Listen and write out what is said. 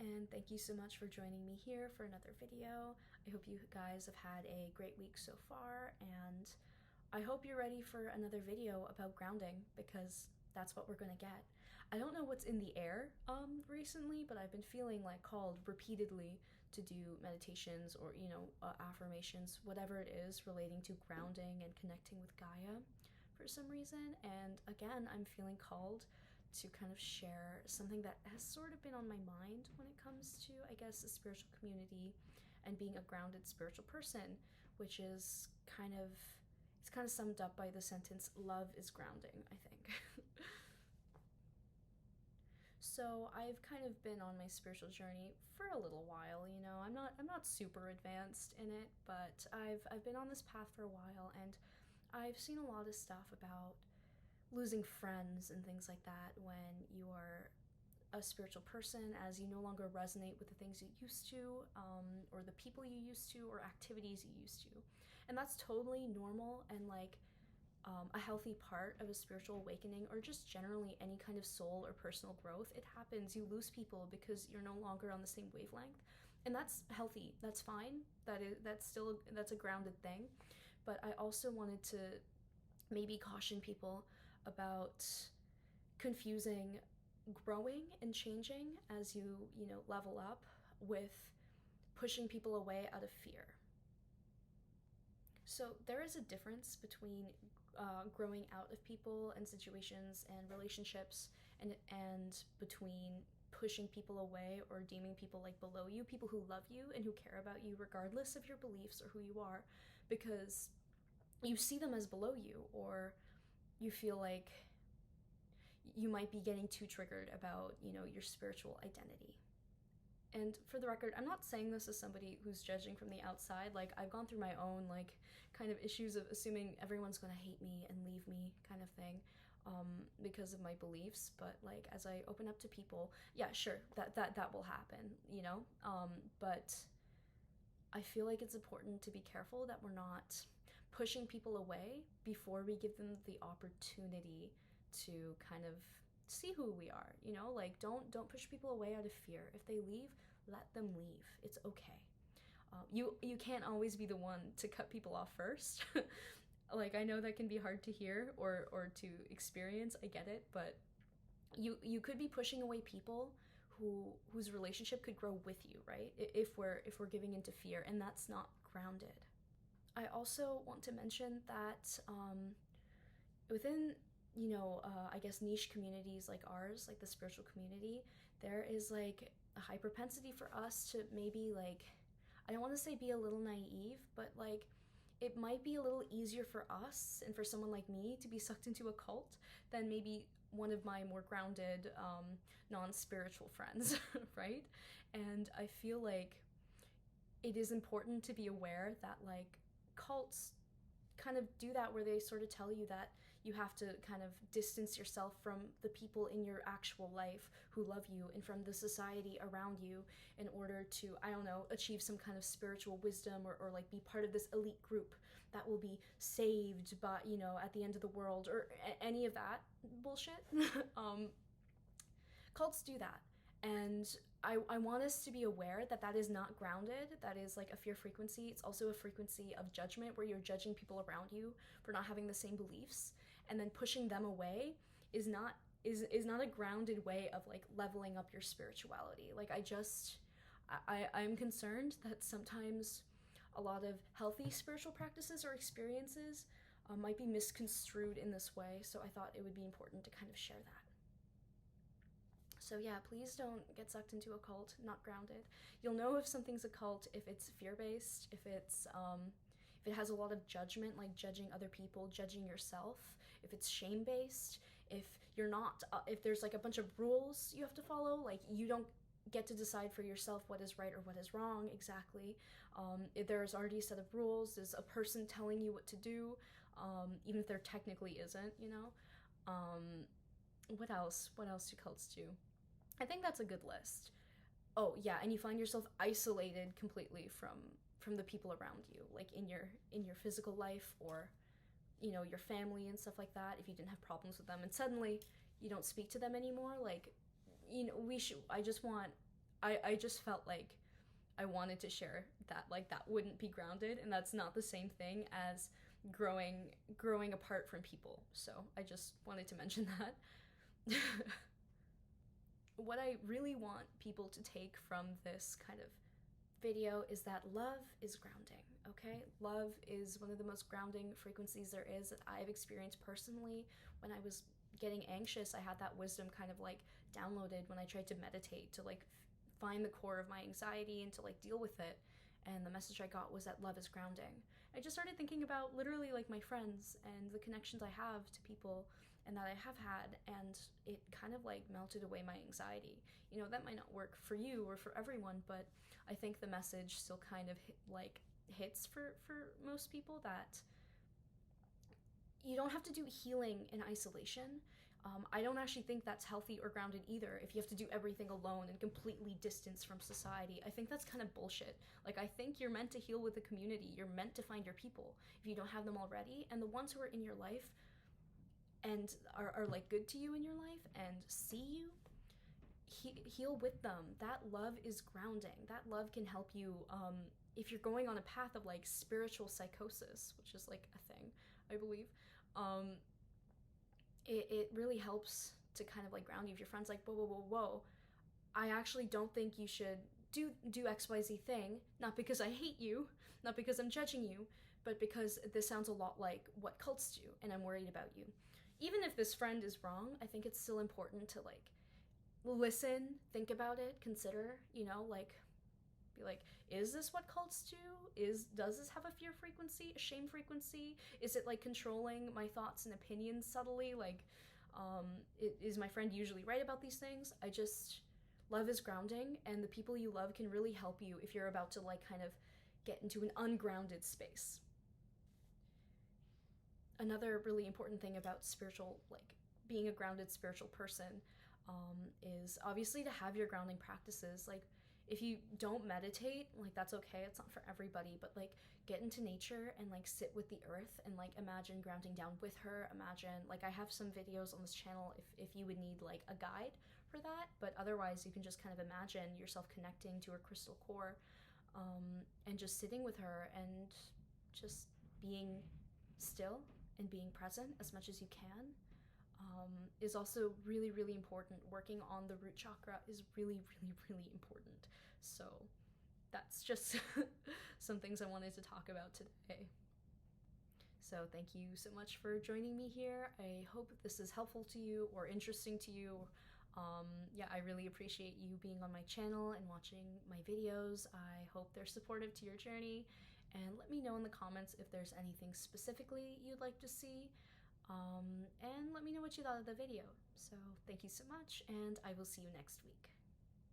and thank you so much for joining me here for another video. I hope you guys have had a great week so far, and I hope you're ready for another video about grounding, because that's what we're gonna get. I don't know what's in the air recently, but I've been feeling like called repeatedly to do meditations or affirmations, whatever it is relating to grounding and connecting with Gaia for some reason. And again, I'm feeling called to kind of share something that has sort of been on my mind when it comes to, I guess, the spiritual community and being a grounded spiritual person, which is it's kind of summed up by the sentence, love is grounding, I think. So I've kind of been on my spiritual journey for a little while, I'm not super advanced in it, but I've been on this path for a while, and I've seen a lot of stuff about losing friends and things like that when you are a spiritual person, as you no longer resonate with the things you used to, or the people you used to, or activities you used to. And that's totally normal and a healthy part of a spiritual awakening, or just generally any kind of soul or personal growth. It happens. You lose people because you're no longer on the same wavelength, and that's healthy. That's fine. That's a grounded thing. But I also wanted to maybe caution people about confusing growing and changing as you level up with pushing people away out of fear. So there is a difference between growing out of people and situations and relationships, and between pushing people away or deeming people like below you, people who love you and who care about you regardless of your beliefs or who you are, because you see them as below you, or you feel like you might be getting too triggered about, your spiritual identity. And for the record, I'm not saying this as somebody who's judging from the outside. I've gone through my own, kind of issues of assuming everyone's gonna hate me and leave me kind of thing, because of my beliefs. But, as I open up to people, yeah, sure, that will happen, but I feel like it's important to be careful that we're not pushing people away before we give them the opportunity to kind of see who we are, don't push people away out of fear. If they leave, let them leave. It's okay. You can't always be the one to cut people off first. I know that can be hard to hear or to experience. I get it, but you could be pushing away people whose relationship could grow with you, right? If we're giving into fear, and that's not grounded. I also want to mention that within I guess niche communities like ours, like the spiritual community, there is a high propensity for us to maybe I don't want to say be a little naive, but it might be a little easier for us and for someone like me to be sucked into a cult than maybe one of my more grounded, non-spiritual friends, right? And I feel like it is important to be aware that cults kind of do that, where they sort of tell you that you have to kind of distance yourself from the people in your actual life who love you and from the society around you in order to, I don't know, achieve some kind of spiritual wisdom, or be part of this elite group that will be saved by, at the end of the world, or any of that bullshit. Cults do that. And I want us to be aware that that is not grounded. That is a fear frequency. It's also a frequency of judgment, where you're judging people around you for not having the same beliefs, and then pushing them away is not a grounded way of leveling up your spirituality. I'm concerned that sometimes a lot of healthy spiritual practices or experiences might be misconstrued in this way. So I thought it would be important to kind of share that. So yeah, please don't get sucked into a cult, not grounded. You'll know if something's a cult if it's fear-based, if it has a lot of judgment, like judging other people, judging yourself, if it's shame-based, if there's a bunch of rules you have to follow, you don't get to decide for yourself what is right or what is wrong exactly. If there's already a set of rules, there's a person telling you what to do, even if there technically isn't, What else do cults do? I think that's a good list. Oh yeah, and you find yourself isolated completely from the people around you, in your physical life, or your family and stuff like that. If you didn't have problems with them, and suddenly you don't speak to them anymore, I just want I just felt like I wanted to share that, like, that wouldn't be grounded, and that's not the same thing as growing apart from people. So I just wanted to mention that. What I really want people to take from this kind of video is that love is grounding, okay? Love is one of the most grounding frequencies there is that I've experienced personally. When I was getting anxious, I had that wisdom kind of like downloaded when I tried to meditate to like find the core of my anxiety and to like deal with it. And the message I got was that love is grounding. I just started thinking about literally like my friends and the connections I have to people and that I have had, and it kind of like melted away my anxiety. You know, that might not work for you or for everyone, but I think the message still kind of hits for most people, that you don't have to do healing in isolation. I don't actually think that's healthy or grounded either. If you have to do everything alone and completely distance from society, I think that's kind of bullshit. Like, I think you're meant to heal with the community. You're meant to find your people if you don't have them already. And the ones who are in your life and are like good to you in your life and see you, heal with them. That love is grounding. That love can help you if you're going on a path of like spiritual psychosis, which is like a thing, I believe. It really helps to kind of like ground you. If your friend's like, whoa, whoa, whoa, whoa, I actually don't think you should do XYZ thing, not because I hate you, not because I'm judging you, but because this sounds a lot like what cults do, and I'm worried about you. Even if this friend is wrong, I think it's still important to like listen, think about it, consider, you know, like be like, is this what cults do? Does this have a fear frequency, a shame frequency? Is it like controlling my thoughts and opinions subtly? Like, is my friend usually right about these things? Love is grounding, and the people you love can really help you if you're about to like kind of get into an ungrounded space. Another really important thing about spiritual, like being a grounded spiritual person, is obviously to have your grounding practices. Like, if you don't meditate, like, that's okay, it's not for everybody, but like get into nature and like sit with the earth and like imagine grounding down with her. Imagine, like, I have some videos on this channel if you would need like a guide for that, but otherwise you can just kind of imagine yourself connecting to her crystal core, and just sitting with her and just being still and being present as much as you can. Is also really, really important. Working on the root chakra is really, really, really important. So that's just some things I wanted to talk about today. So thank you so much for joining me here. I hope this is helpful to you or interesting to you. Yeah, I really appreciate you being on my channel and watching my videos. I hope they're supportive to your journey. And let me know in the comments if there's anything specifically you'd like to see. And let me know what you thought of the video. So thank you so much, and I will see you next week.